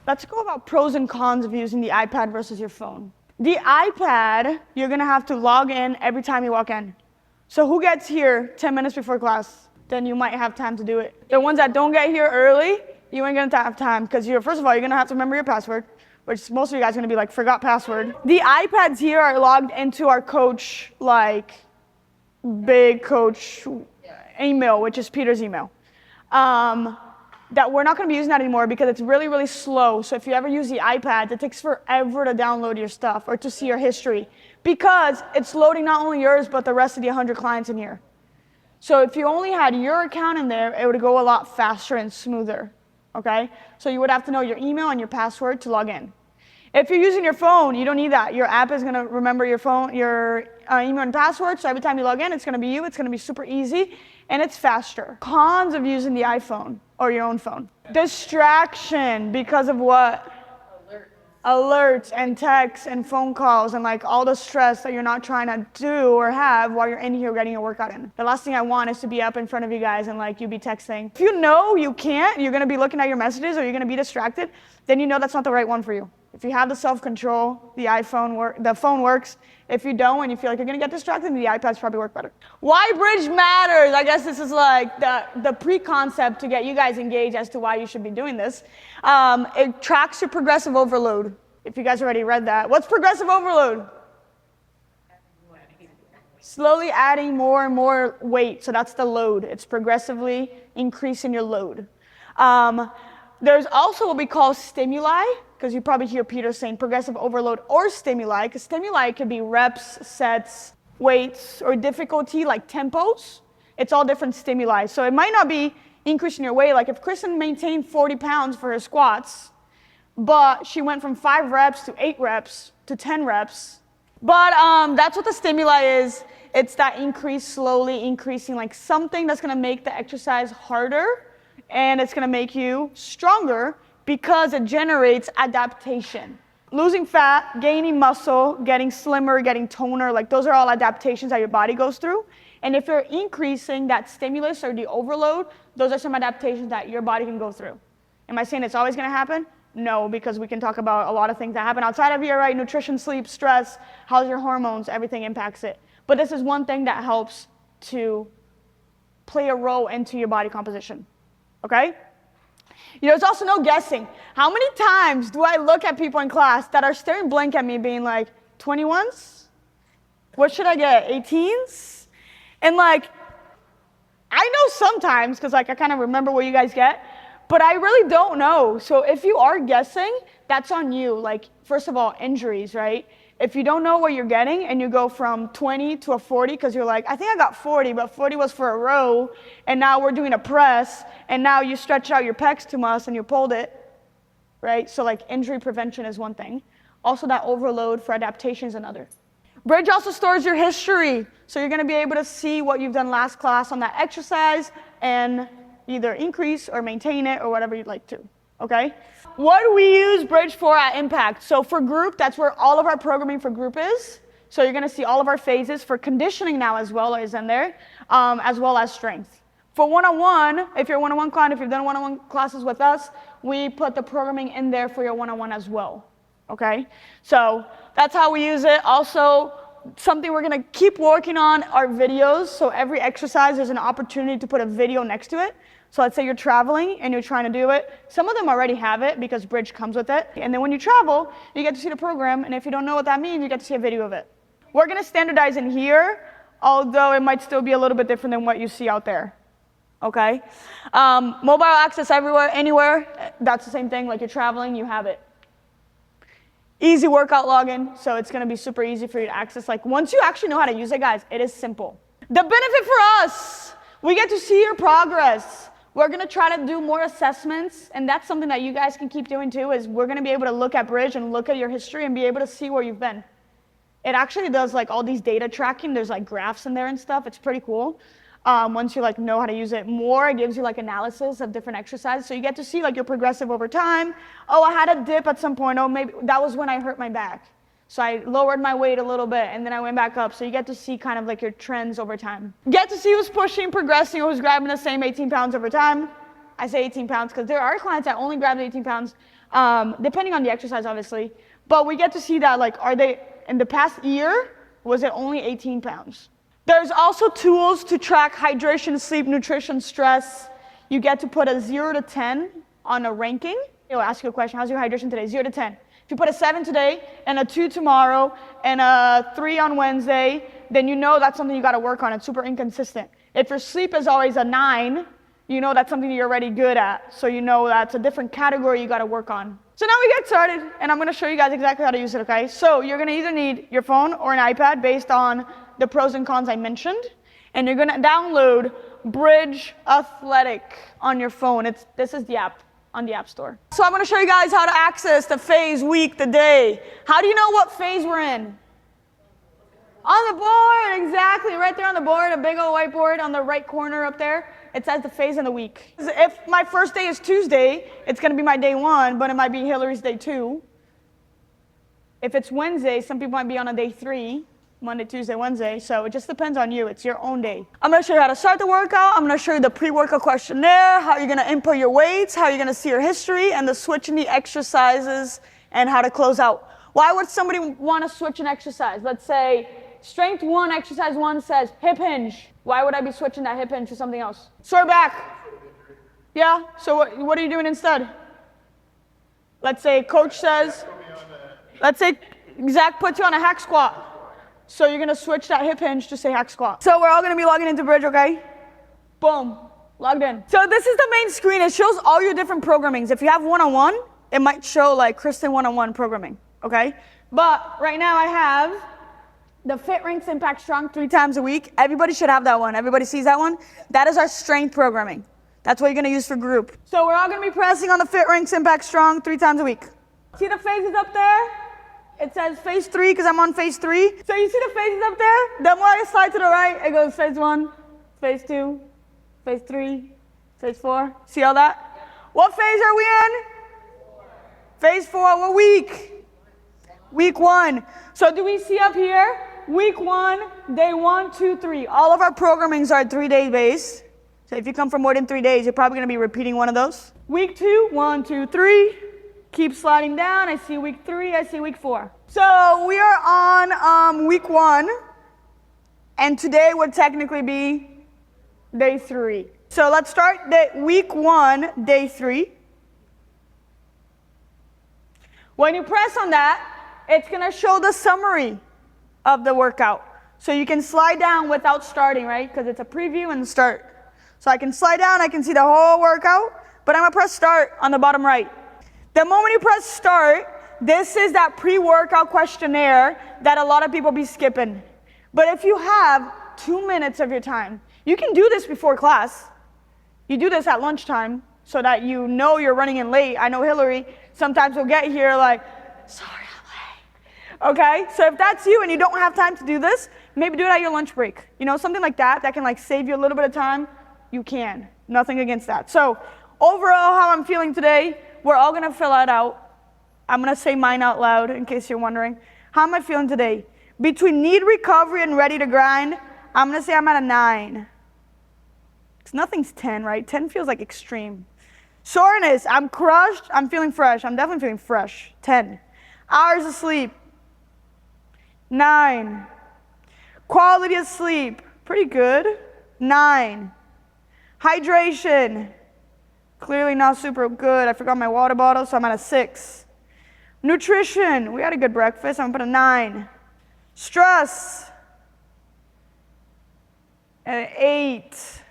Let's go about pros and cons of using the iPad versus your phone. The iPad, you're gonna have to log in every time you walk in. So who gets here 10 minutes before class? Then you might have time to do it. The ones that don't get here early, you ain't gonna have time because first of all, you're gonna have to remember your password, which most of you guys are gonna be like, forgot password. The iPads here are logged into our coach, like big coach email, which is Peter's email. That we're not gonna be using that anymore because it's really, really slow. So if you ever use the iPad, it takes forever to download your stuff or to see your history because it's loading not only yours, but the rest of the 100 clients in here. So if you only had your account in there, it would go a lot faster and smoother, okay? So you would have to know your email and your password to log in. If you're using your phone, you don't need that. Your app is gonna remember your phone, your email and password, so every time you log in, it's gonna be you, it's gonna be super easy, and it's faster. Cons of using the iPhone or your own phone. Distraction because of what? Alerts and texts and phone calls and like all the stress that you're not trying to do or have while you're in here getting your workout in. The last thing I want is to be up in front of you guys and like you be texting. If you know you can't, you're gonna be looking at your messages or you're gonna be distracted, then you know that's not the right one for you. If you have the self-control, the phone works. If you don't and you feel like you're gonna get distracted, the iPads probably work better. Why bridge matters? I guess this is like the pre-concept to get you guys engaged as to why you should be doing this. It tracks your progressive overload. If you guys already read that. What's progressive overload? Slowly adding more and more weight. So that's the load. It's progressively increasing your load. There's also what we call stimuli, because you probably hear Peter saying progressive overload or stimuli, because stimuli could be reps, sets, weights, or difficulty like tempos. It's all different stimuli. So it might not be increasing your weight. Like if Kristen maintained 40 pounds for her squats, but she went from 5 reps to 8 reps to 10 reps. But that's what the stimuli is. It's that increase, slowly increasing, like something that's gonna make the exercise harder and it's gonna make you stronger because it generates adaptation. Losing fat, gaining muscle, getting slimmer, getting toner, like those are all adaptations that your body goes through. And if you're increasing that stimulus or the overload, those are some adaptations that your body can go through. Am I saying it's always gonna happen? No, because we can talk about a lot of things that happen outside of here, right? Nutrition, sleep, stress, how's your hormones, everything impacts it. But this is one thing that helps to play a role into your body composition, okay? There's also no guessing. How many times do I look at people in class that are staring blank at me being like, 21s? What should I get, 18s? And like, I know sometimes, because like I kind of remember what you guys get, but I really don't know. So if you are guessing, that's on you. Like, first of all, injuries, right? If you don't know what you're getting and you go from 20 to a 40 because you're like, I think I got 40, but 40 was for a row, and now we're doing a press, and now you stretched out your pecs too much and you pulled it, right? So like injury prevention is one thing. Also that overload for adaptation is another. Bridge also stores your history. So you're gonna be able to see what you've done last class on that exercise and either increase or maintain it or whatever you'd like to, okay? What do we use Bridge for at Impact? So for group, that's where all of our programming for group is. So you're gonna see all of our phases. For conditioning now as well is in there, as well as strength. For one-on-one, if you're a one-on-one client, if you've done one-on-one classes with us, we put the programming in there for your one-on-one as well, okay? So that's how we use it. Also, something we're gonna keep working on are videos. So every exercise, there's an opportunity to put a video next to it. So let's say you're traveling and you're trying to do it. Some of them already have it because Bridge comes with it. And then when you travel, you get to see the program. And if you don't know what that means, you get to see a video of it. We're gonna standardize in here, although it might still be a little bit different than what you see out there, okay? Mobile access everywhere, anywhere, that's the same thing. Like you're traveling, you have it. Easy workout login, so it's gonna be super easy for you to access. Like once you actually know how to use it, guys, it is simple. The benefit for us, we get to see your progress. We're gonna try to do more assessments, and that's something that you guys can keep doing too, is we're gonna be able to look at Bridge and look at your history and be able to see where you've been. It actually does like all these data tracking. There's like graphs in there and stuff. It's pretty cool. Once you like know how to use it more, it gives you like analysis of different exercises. So you get to see like your progressive over time. Oh, I had a dip at some point. Oh, maybe that was when I hurt my back. So I lowered my weight a little bit and then I went back up. So you get to see kind of like your trends over time. Get to see who's pushing, progressing, who's grabbing the same 18 pounds over time. I say 18 pounds because there are clients that only grab the 18 pounds depending on the exercise, obviously. But we get to see that, like, are they, in the past year, was it only 18 pounds? There's also tools to track hydration, sleep, nutrition, stress. You get to put a 0 to 10 on a ranking. It'll ask you a question, how's your hydration today? 0 to 10. If you put a 7 today, and a 2 tomorrow, and a 3 on Wednesday, then you know that's something you gotta work on. It's super inconsistent. If your sleep is always a 9, you know that's something you're already good at. So you know that's a different category you gotta work on. So now we get started, and I'm gonna show you guys exactly how to use it, okay? So you're gonna either need your phone or an iPad based on the pros and cons I mentioned, and you're gonna download Bridge Athletic on your phone. This is the app on the App Store. So I'm gonna show you guys how to access the phase, week, the day. How do you know what phase we're in? On the board, exactly, right there on the board, a big old whiteboard on the right corner up there. It says the phase and the week. If my first day is Tuesday, it's gonna be my day 1, but it might be Hillary's day 2. If it's Wednesday, some people might be on a day 3, Monday, Tuesday, Wednesday, so it just depends on you. It's your own day. I'm gonna show you how to start the workout. I'm gonna show you the pre-workout questionnaire, how you're gonna input your weights, how you're gonna see your history, and the switch in the exercises, and how to close out. Why would somebody wanna switch an exercise? Let's say strength 1, exercise 1 says hip hinge. Why would I be switching that hip hinge to something else? Sore back. Yeah, so what are you doing instead? Let's say coach says, let's say Zach puts you on a hack squat. So you're gonna switch that hip hinge to say hack squat. So we're all gonna be logging into Bridge, okay? Boom, logged in. So this is the main screen. It shows all your different programmings. If you have one-on-one, it might show like Kristen one-on-one programming, okay? But right now I have the Fit Ranks Impact Strong 3 times a week. Everybody should have that one. Everybody sees that one? That is our strength programming. That's what you're gonna use for group. So we're all gonna be pressing on the Fit Ranks Impact Strong 3 times a week. See the phases up there? It says phase 3 because I'm on phase 3. So you see the phases up there? The more I slide to the right, it goes phase 1, phase 2, phase 3, phase 4. See all that? What phase are we in? 4. Phase 4, what week? Week 1. So do we see up here? Week 1, day 1, 2, 3. All of our programmings are 3-day based. So if you come for more than 3 days, you're probably gonna be repeating one of those. Week 2, 1, 2, 3. Keep sliding down. I see week 3, I see week 4. So we are on week 1, and today would technically be day 3. So let's start week 1, day 3. When you press on that, it's gonna show the summary of the workout. So you can slide down without starting, right? Because it's a preview and start. So I can slide down, I can see the whole workout, but I'm gonna press start on the bottom right. The moment you press start, this is that pre-workout questionnaire that a lot of people be skipping. But if you have 2 minutes of your time, you can do this before class. You do this at lunchtime so that you know you're running in late. I know Hillary sometimes will get here like, sorry, I'm late. Okay, so if that's you and you don't have time to do this, maybe do it at your lunch break. You know, something like that can like save you a little bit of time, you can. Nothing against that. So overall, how I'm feeling today, we're all gonna fill it out. I'm gonna say mine out loud in case you're wondering. How am I feeling today? Between need recovery and ready to grind, I'm gonna say I'm at a 9. Because nothing's 10, right? 10 feels like extreme. Soreness, I'm crushed, I'm feeling fresh. I'm definitely feeling fresh, 10. Hours of sleep, 9. Quality of sleep, pretty good, 9. Hydration, clearly not super good. I forgot my water bottle, so I'm at a 6. Nutrition, we had a good breakfast. I'm gonna put a 9. Stress, an 8.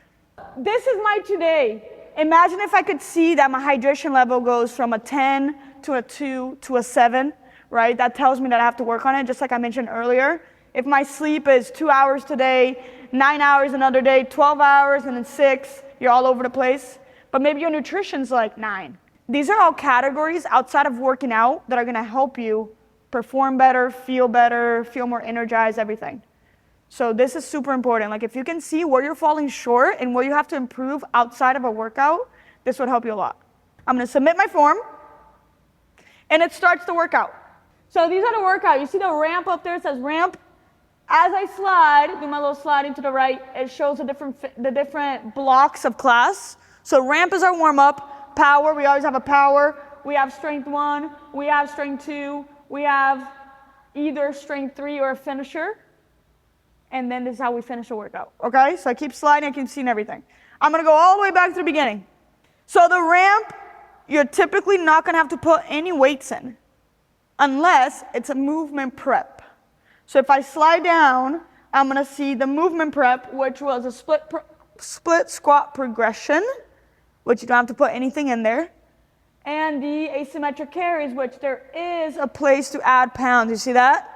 This is my today. Imagine if I could see that my hydration level goes from a 10 to a 2 to a 7, right? That tells me that I have to work on it, just like I mentioned earlier. If my sleep is 2 hours today, 9 hours another day, 12 hours, and then 6, you're all over the place. But maybe your nutrition's like 9. These are all categories outside of working out that are gonna help you perform better, feel more energized, everything. So this is super important. Like if you can see where you're falling short and where you have to improve outside of a workout, this would help you a lot. I'm gonna submit my form, and it starts the workout. So these are the workout. You see the ramp up there, it says ramp. As I slide, do my little sliding to the right, it shows the different blocks of class. So ramp is our warm-up. Power, we always have a power. we have strength 1, we have strength 2, we have either strength 3 or a finisher. And then this is how we finish the workout. Okay, so I keep sliding, I keep seeing everything. I'm gonna go all the way back to the beginning. So the ramp, you're typically not gonna have to put any weights in unless it's a movement prep. So if I slide down, I'm gonna see the movement prep, which was a split squat progression, which you don't have to put anything in there. And the asymmetric carries, which there is a place to add pounds. You see that?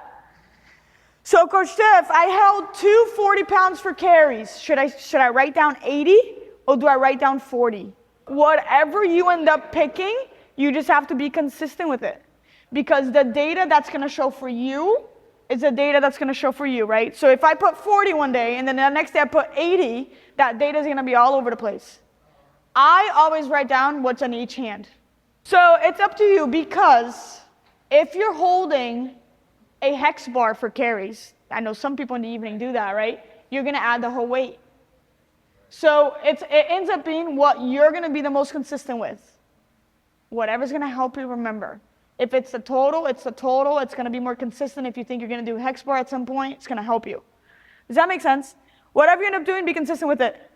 So Coach Steph, I held 240 pounds for carries. Should I write down 80 or do I write down 40? Whatever you end up picking, you just have to be consistent with it. Because the data that's gonna show for you is the data that's gonna show for you, right? So if I put 40 one day and then the next day I put 80, that data is gonna be all over the place. I always write down what's on each hand. So it's up to you, because if you're holding a hex bar for carries, I know some people in the evening do that, right? You're gonna add the whole weight. So it ends up being what you're gonna be the most consistent with. Whatever's gonna help you remember. If it's the total, it's the total. It's gonna be more consistent. If you think you're gonna do hex bar at some point, it's gonna help you. Does that make sense? Whatever you end up doing, be consistent with it.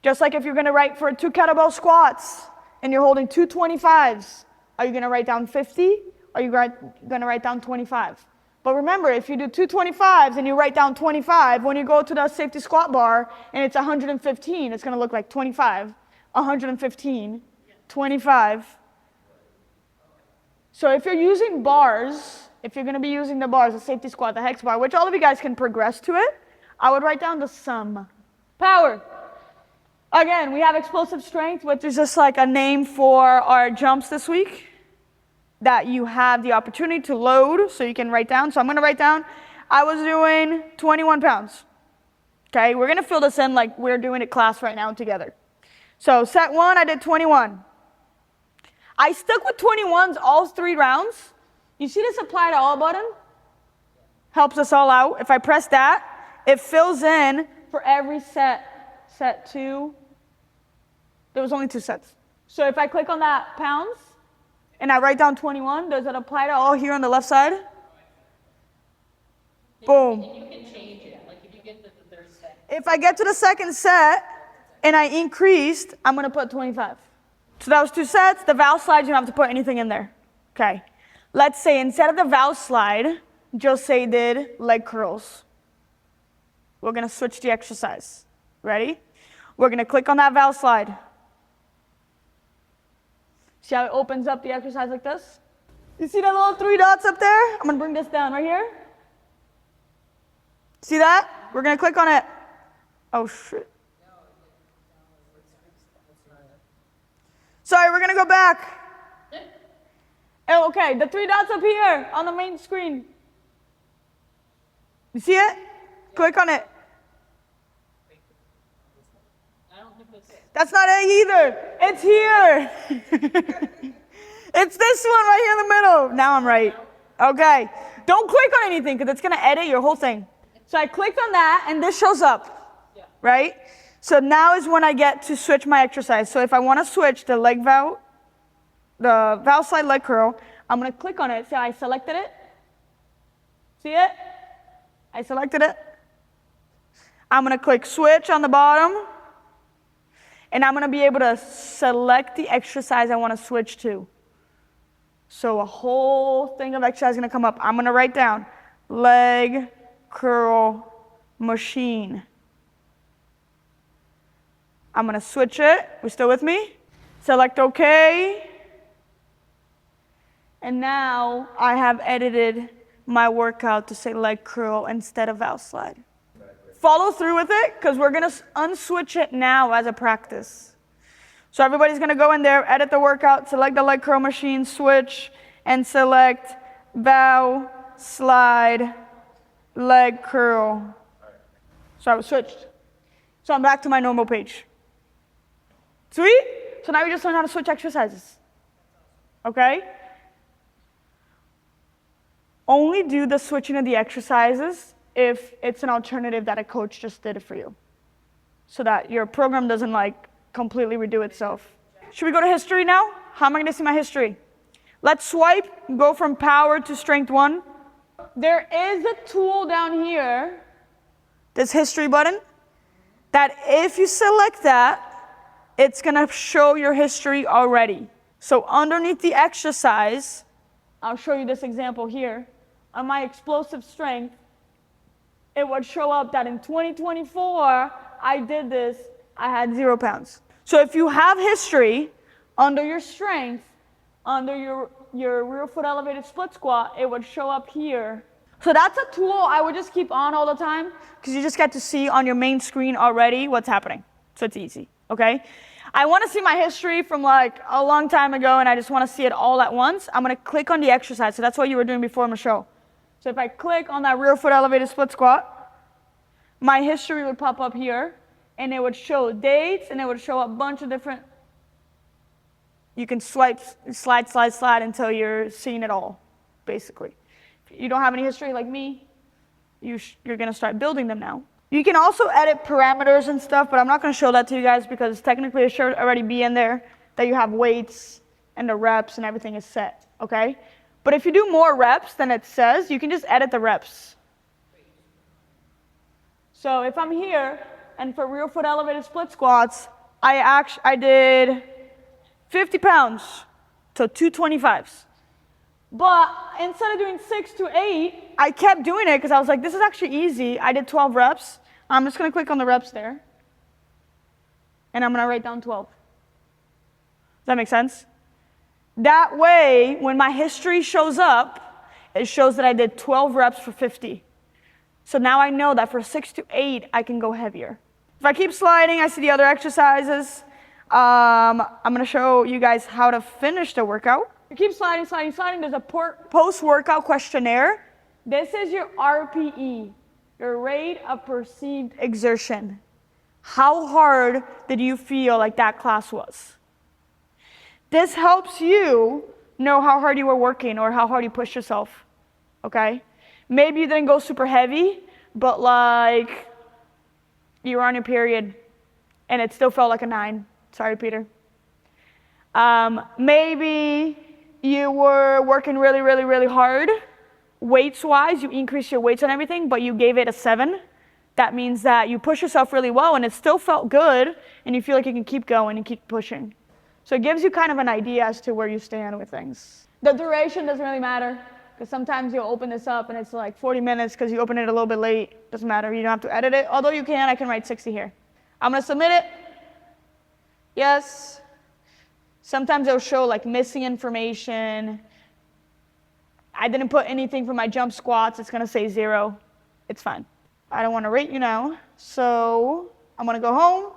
Just like if you're gonna write for 2 kettlebell squats and you're holding 2 25s, are you gonna write down 50? Or are you gonna write down 25? But remember, if you do 2 25s and you write down 25, when you go to the safety squat bar and it's 115, it's gonna look like 25, 115, 25. So if you're using bars, if you're gonna be using the bars, the safety squat, the hex bar, which all of you guys can progress to it, I would write down the sum. Power. Again, we have explosive strength, which is just like a name for our jumps this week that you have the opportunity to load, so you can write down. So I'm gonna write down, I was doing 21 pounds. Okay, we're gonna fill this in like we're doing it class right now together. So set 1, I did 21. I stuck with 21s all 3 rounds. You see this apply to all button? Helps us all out. If I press that, it fills in for every set. Set 2, there was only 2 sets. So if I click on that pounds, and I write down 21, does it apply to all here on the left side? Boom. And you can change it, like if you get to the 3rd set. If I get to the 2nd set, and I increased, I'm gonna put 25. So that was 2 sets. The valve slide, you don't have to put anything in there. Okay. Let's say instead of the valve slide, Jose did leg curls. We're gonna switch the exercise. Ready? We're gonna click on that valve slide. See how it opens up the exercise like this? You see that little 3 dots up there? I'm gonna bring this down right here. See that? We're gonna click on it. Oh shit. Sorry, we're gonna go back. Oh, okay, the 3 dots up here on the main screen. You see it? Click on it. That's not A either. It's here. It's this one right here in the middle. Now I'm right. Okay. Don't click on anything because it's going to edit your whole thing. So I clicked on that and this shows up. Right? So now is when I get to switch my exercise. So if I want to switch the valve slide leg curl, I'm going to click on it. See how I selected it? See it? I selected it. I'm going to click switch on the bottom. And I'm going to be able to select the exercise I want to switch to. So a whole thing of exercise is going to come up. I'm going to write down leg curl machine. I'm going to switch it. We still with me? Select OK. And now I have edited my workout to say leg curl instead of valve slide. Follow through with it because we're going to unswitch it now as a practice. So everybody's going to go in there, edit the workout, select the leg curl machine, switch, and select valve slide leg curl. So I was switched. So I'm back to my normal page. Sweet? So now we just learned how to switch exercises. Okay? Only do the switching of the exercises if it's an alternative that a coach just did it for you, so that your program doesn't like completely redo itself. Should we go to history now? How am I going to see my history? Let's swipe, go from power to strength 1. There is a tool down here, this history button, that if you select that, it's gonna show your history already. So underneath the exercise, I'll show you this example here. On my explosive strength, it would show up that in 2024, I did this, I had 0 pounds. So if you have history under your strength, under your rear foot elevated split squat, it would show up here. So that's a tool I would just keep on all the time because you just get to see on your main screen already what's happening. So it's easy, okay? I want to see my history from like a long time ago and I just want to see it all at once. I'm going to click on the exercise. So that's what you were doing before, Michelle. So if I click on that rear foot elevated split squat, my history would pop up here and it would show dates and it would show a bunch of different. You can swipe, slide until you're seeing it all, basically. If you don't have any history like me, you're going to start building them now. You can also edit parameters and stuff, but I'm not going to show that to you guys because technically it should already be in there that you have weights and the reps and everything is set, okay? But if you do more reps than it says, you can just edit the reps. So if I'm here, and for rear foot elevated split squats, I did 50 pounds, so 225s. But instead of doing 6 to 8, I kept doing it because I was like, this is actually easy. I did 12 reps. I'm just going to click on the reps there. And I'm going to write down 12. Does that make sense? That way, when my history shows up, it shows that I did 12 reps for 50. So now I know that for 6 to 8, I can go heavier. If I keep sliding, I see the other exercises. I'm going to show you guys how to finish the workout. You keep sliding. There's a post-workout questionnaire. This is your RPE, your rate of perceived exertion. How hard did you feel like that class was? This helps you know how hard you were working or how hard you pushed yourself, okay? Maybe you didn't go super heavy, but like you were on your period and it still felt like a 9. Sorry, Peter. Maybe you were working really hard. Weights-wise, you increased your weights and everything, but you gave it a 7. That means that you push yourself really well and it still felt good and you feel like you can keep going and keep pushing. So it gives you kind of an idea as to where you stand with things. The duration doesn't really matter because sometimes you'll open this up and it's like 40 minutes because you open it a little bit late. Doesn't matter, you don't have to edit it. Although you can, I can write 60 here. I'm gonna submit it. Yes. Sometimes it'll show like missing information. I didn't put anything for my jump squats. It's gonna say 0. It's fine. I don't wanna rate you now. So I'm gonna go home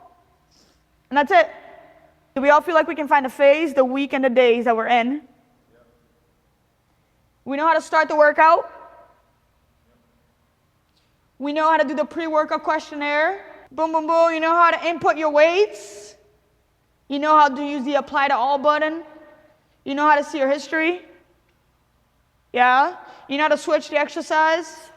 and that's it. Do we all feel like we can find the phase, the week, and the days that we're in? Yep. We know how to start the workout. Yep. We know how to do the pre-workout questionnaire. Boom, boom, boom. You know how to input your weights. You know how to use the apply to all button. You know how to see your history. Yeah? You know how to switch the exercise.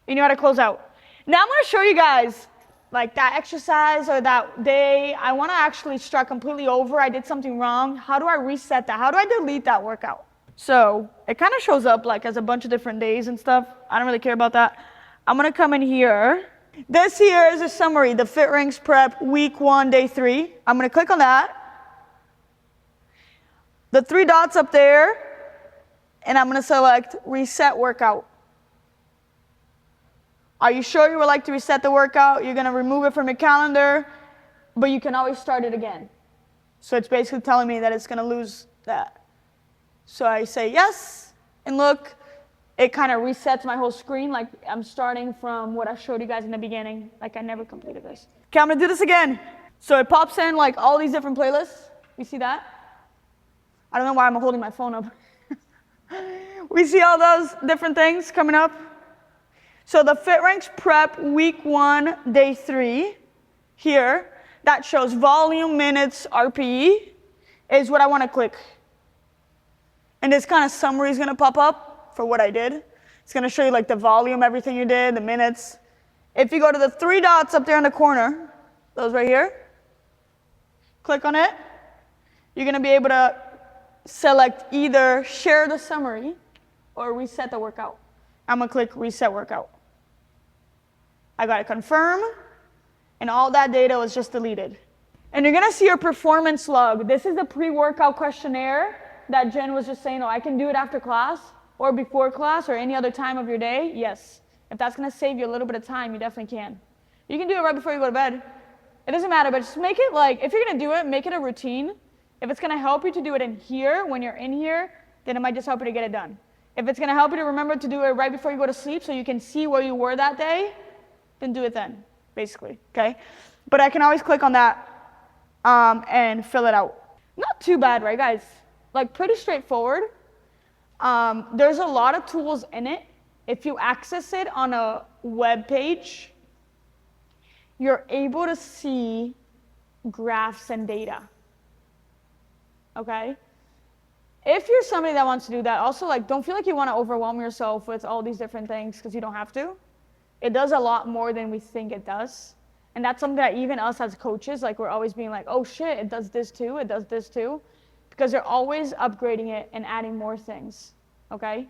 You know how to close out. Now I'm going to show you guys like that exercise or that day. I want to actually start completely over. I did something wrong. How do I reset that? How do I delete that workout? So it kind of shows up like as a bunch of different days and stuff. I don't really care about that. I'm going to come in here. This here is a summary, the Fit Ranks Prep week 1, day 3. I'm going to click on that. The 3 dots up there, and I'm going to select reset workout. Are you sure you would like to reset the workout? You're going to remove it from your calendar, but you can always start it again. So it's basically telling me that it's going to lose that. So I say yes, and look, it kind of resets my whole screen like I'm starting from what I showed you guys in the beginning, like I never completed this. Okay, I'm going to do this again. So it pops in like all these different playlists. You see that? I don't know why I'm holding my phone up. We see all those different things coming up. So the Fit Ranks Prep week 1, day 3, here, that shows volume, minutes, RPE, is what I want to click. And this kind of summary is going to pop up for what I did. It's going to show you like the volume, everything you did, the minutes. If you go to the 3 dots up there in the corner, those right here, click on it, you're going to be able to select either share the summary or reset the workout. I'm gonna click reset workout. I gotta confirm, and all that data was just deleted. And you're gonna see your performance log. This is the pre-workout questionnaire that Jen was just saying, oh, I can do it after class or before class or any other time of your day. Yes, if that's gonna save you a little bit of time, you definitely can. You can do it right before you go to bed. It doesn't matter, but just make it like, if you're gonna do it, make it a routine. If it's gonna help you to do it in here, when you're in here, then it might just help you to get it done. If it's gonna help you to remember to do it right before you go to sleep so you can see where you were that day, then do it then, basically, okay? But I can always click on that and fill it out. Not too bad, right, guys? Like, pretty straightforward. There's a lot of tools in it. If you access it on a web page, you're able to see graphs and data, okay? If you're somebody that wants to do that, also, like, don't feel like you want to overwhelm yourself with all these different things, because you don't have to. It does a lot more than we think it does. And that's something that even us as coaches, like, we're always being like, oh shit, it does this too, it does this too. Because they're always upgrading it and adding more things, okay?